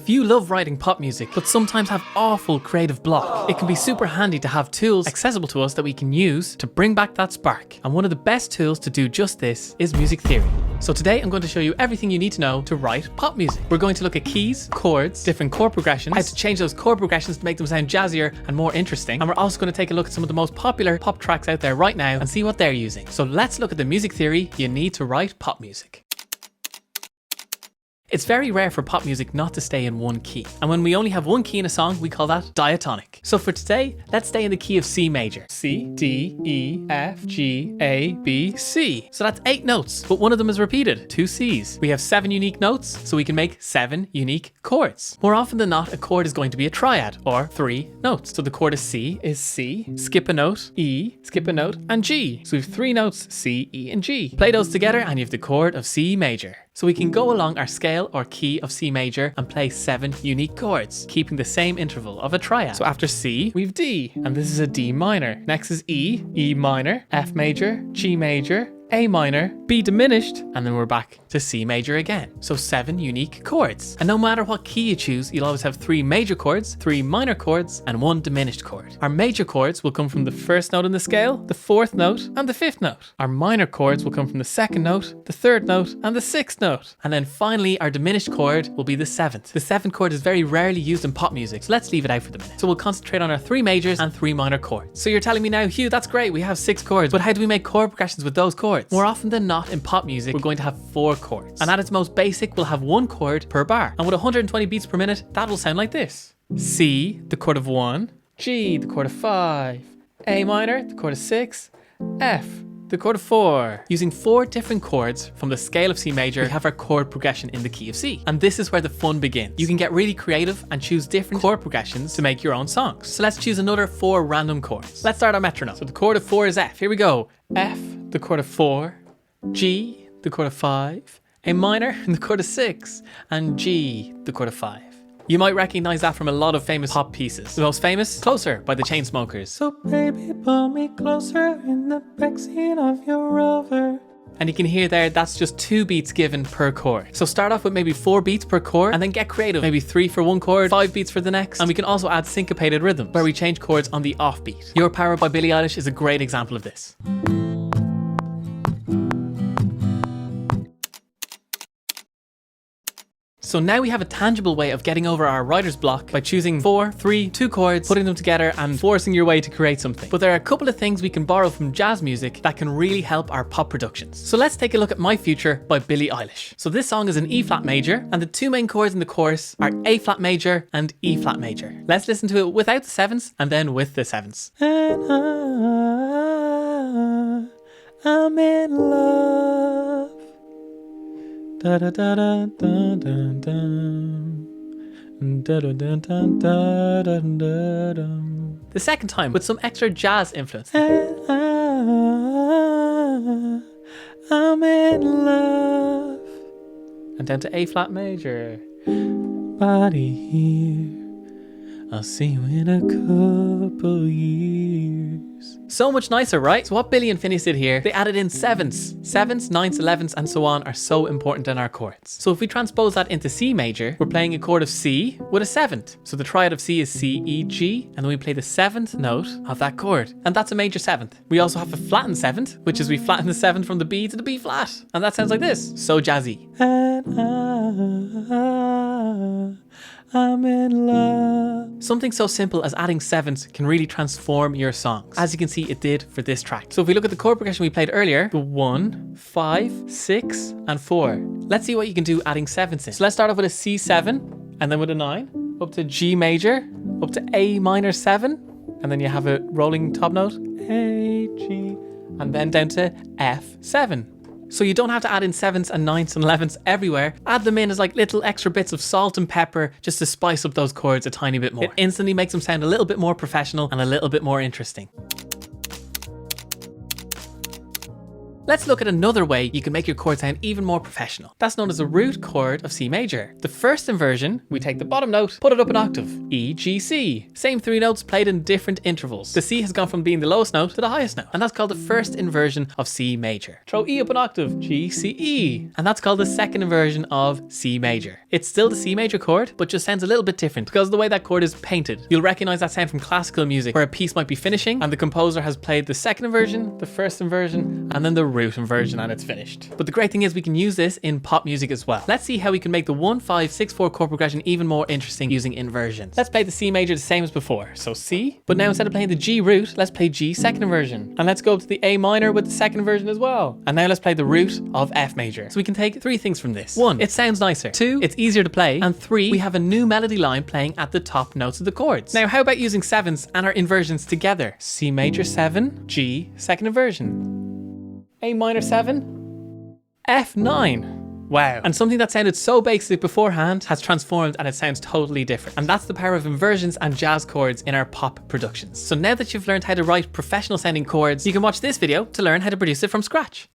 If you love writing pop music, but sometimes have awful creative block, it can be super handy to have tools accessible to us that we can use to bring back that spark. And one of the best tools to do just this is music theory. So today I'm going to show you everything you need to know to write pop music. We're going to look at keys, chords, different chord progressions, how to change those chord progressions to make them sound jazzier and more interesting. And we're also going to take a look at some of the most popular pop tracks out there right now and see what they're using. So let's look at the music theory you need to write pop music. It's very rare for pop music not to stay in one key. And when we only have one key in a song, we call that diatonic. So for today, let's stay in the key of C major. C, D, E, F, G, A, B, C. So that's 8 notes, but one of them is repeated, 2 Cs. We have 7 unique notes, so we can make 7 unique chords. More often than not, a chord is going to be a triad, or 3 notes. So the chord of C is C, skip a note, E, skip a note, and G. So we have 3 notes, C, E, and G. Play those together and you have the chord of C major. So we can go along our scale or key of C major and play 7 unique chords, keeping the same interval of a triad. So after C, we've D, and this is a D minor. Next is E, E minor, F major, G major, A minor, B diminished, and then we're back to C major again. So 7 unique chords. And no matter what key you choose, you'll always have 3 major chords, 3 minor chords, and 1 diminished chord. Our major chords will come from the first note in the scale, the 4th note, and the 5th note. Our minor chords will come from the 2nd note, the 3rd note, and the 6th note. And then finally, our diminished chord will be the 7th. The 7th chord is very rarely used in pop music, so let's leave it out for the minute. So we'll concentrate on our 3 majors and 3 minor chords. So you're telling me now, Hugh, that's great, we have 6 chords, but how do we make chord progressions with those chords? More often than not in pop music, we're going to have 4 chords. And at its most basic, we'll have 1 chord per bar. And with 120 beats per minute, that will sound like this. C, the chord of 1, G, the chord of 5, A minor, the chord of 6, F, the chord of 4. Using 4 different chords from the scale of C major, we have our chord progression in the key of C. And this is where the fun begins. You can get really creative and choose different chord progressions to make your own songs. So let's choose another 4 random chords. Let's start our metronome. So the chord of 4 is F. Here we go. F, the chord of 4, G, the chord of 5, A minor, the chord of 6, and G, the chord of 5. You might recognize that from a lot of famous pop pieces. The most famous, Closer by the Chainsmokers. So baby, pull me closer in the backseat of your Rover. And you can hear there, that's just 2 beats given per chord. So start off with maybe 4 beats per chord and then get creative. Maybe 3 for one chord, 5 beats for the next. And we can also add syncopated rhythms where we change chords on the offbeat. Your Power by Billie Eilish is a great example of this. So now we have a tangible way of getting over our writer's block by choosing 4, 3, 2 chords, putting them together and forcing your way to create something. But there are a couple of things we can borrow from jazz music that can really help our pop productions. So let's take a look at My Future by Billie Eilish. So this song is in E flat major and the 2 main chords in the chorus are A flat major and E flat major. Let's listen to it without the 7s and then with the 7s. And I'm in love. Da da da da da da da da da da da da da. The second time with some extra jazz influence. I'm in love. And down to A flat major. Body here. I'll see you in a couple years. So much nicer, right? So what Billie and Finneas did here, they added in 7s. 7s, 9s, 11s, and so on are so important in our chords. So if we transpose that into C major, we're playing a chord of C with a 7th. So the triad of C is C, E, G, and then we play the 7th note of that chord. And that's a major 7th. We also have a flattened 7th, which is we flatten the 7th from the B to the B flat. And that sounds like this. So jazzy. And I'm in love. Something so simple as adding 7s can really transform your songs. As you can see, it did for this track. So if we look at the chord progression we played earlier, the 1, 5, 6, and 4. Let's see what you can do adding 7s in. So let's start off with a C7, and then with a 9, up to G major, up to A minor 7, and then you have a rolling top note, A, G, and then down to F7. So you don't have to add in 7s and 9s and 11s everywhere. Add them in as like little extra bits of salt and pepper just to spice up those chords a tiny bit more. It instantly makes them sound a little bit more professional and a little bit more interesting. Let's look at another way you can make your chord sound even more professional. That's known as the root chord of C major. The first inversion, we take the bottom note, put it up an octave, E, G, C. Same 3 notes played in different intervals. The C has gone from being the lowest note to the highest note, and that's called the first inversion of C major. Throw E up an octave, G, C, E, and that's called the second inversion of C major. It's still the C major chord, but just sounds a little bit different because of the way that chord is painted. You'll recognize that sound from classical music, where a piece might be finishing and the composer has played the second inversion, the first inversion, and then the root inversion, and it's finished. But the great thing is we can use this in pop music as well. Let's see how we can make the 1-5-6-4 chord progression even more interesting using inversions. Let's play the C major the same as before. So C, but now instead of playing the G root, let's play G second inversion. And let's go up to the A minor with the second inversion as well. And now let's play the root of F major. So we can take 3 things from this. 1, it sounds nicer. 2, it's easier to play. And 3, we have a new melody line playing at the top notes of the chords. Now, how about using 7s and our inversions together? C major 7, G second inversion. A minor 7, F9. Wow. And something that sounded so basic beforehand has transformed and it sounds totally different. And that's the power of inversions and jazz chords in our pop productions. So now that you've learned how to write professional sounding chords, you can watch this video to learn how to produce it from scratch.